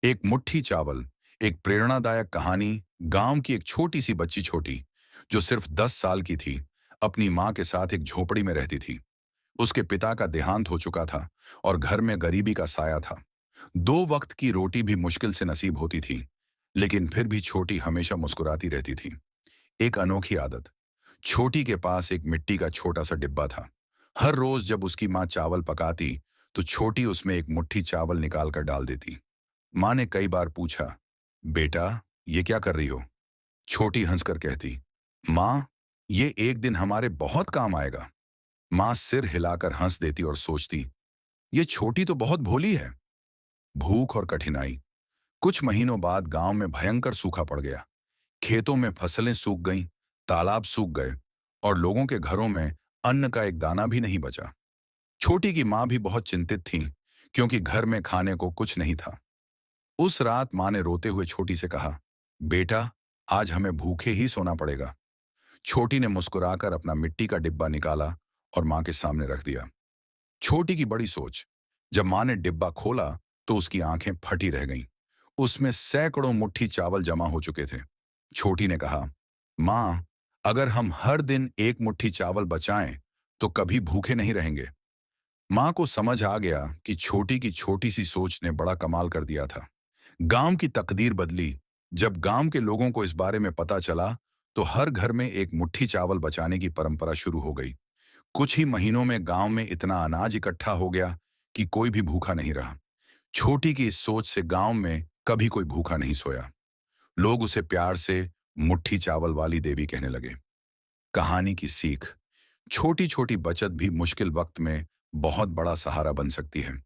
एक मुट्ठी चावल। एक प्रेरणादायक कहानी। गांव की एक छोटी सी बच्ची छोटी, जो सिर्फ 10 साल की थी, अपनी माँ के साथ एक झोपड़ी में रहती थी। उसके पिता का देहांत हो चुका था और घर में गरीबी का साया था। 2 वक्त की रोटी भी मुश्किल से नसीब होती थी, लेकिन फिर भी छोटी हमेशा मुस्कुराती रहती थी। एक अनोखी आदत। छोटी के पास एक मिट्टी का छोटा सा डिब्बा था। हर रोज जब उसकी माँ चावल पकाती, तो छोटी उसमें एक मुट्ठी चावल निकाल कर डाल देती। माँ ने कई बार पूछा, बेटा, ये क्या कर रही हो? छोटी हंसकर कहती, माँ, ये एक दिन हमारे बहुत काम आएगा। माँ सिर हिलाकर हंस देती और सोचती, ये छोटी तो बहुत भोली है। भूख और कठिनाई। कुछ महीनों बाद गांव में भयंकर सूखा पड़ गया। खेतों में फसलें सूख गईं, तालाब सूख गए और लोगों के घरों में अन्न का एक दाना भी नहीं बचा। छोटी की माँ भी बहुत चिंतित थी, क्योंकि घर में खाने को कुछ नहीं था। उस रात माँ ने रोते हुए छोटी से कहा, बेटा, आज हमें भूखे ही सोना पड़ेगा। छोटी ने मुस्कुराकर अपना मिट्टी का डिब्बा निकाला और माँ के सामने रख दिया। छोटी की बड़ी सोच। जब माँ ने डिब्बा खोला, तो उसकी आंखें फटी रह गईं। उसमें सैकड़ों मुट्ठी चावल जमा हो चुके थे। छोटी ने कहा, माँ, अगर हम हर दिन एक मुट्ठी चावल बचाएं, तो कभी भूखे नहीं रहेंगे। माँ को समझ आ गया कि छोटी की छोटी सी सोच ने बड़ा कमाल कर दिया था। गांव की तकदीर बदली। जब गांव के लोगों को इस बारे में पता चला, तो हर घर में एक मुट्ठी चावल बचाने की परंपरा शुरू हो गई। कुछ ही महीनों में गांव में इतना अनाज इकट्ठा हो गया कि कोई भी भूखा नहीं रहा। छोटी की इस सोच से गांव में कभी कोई भूखा नहीं सोया। लोग उसे प्यार से मुट्ठी चावल वाली देवी कहने लगे। कहानी की सीख। छोटी छोटी बचत भी मुश्किल वक्त में बहुत बड़ा सहारा बन सकती है।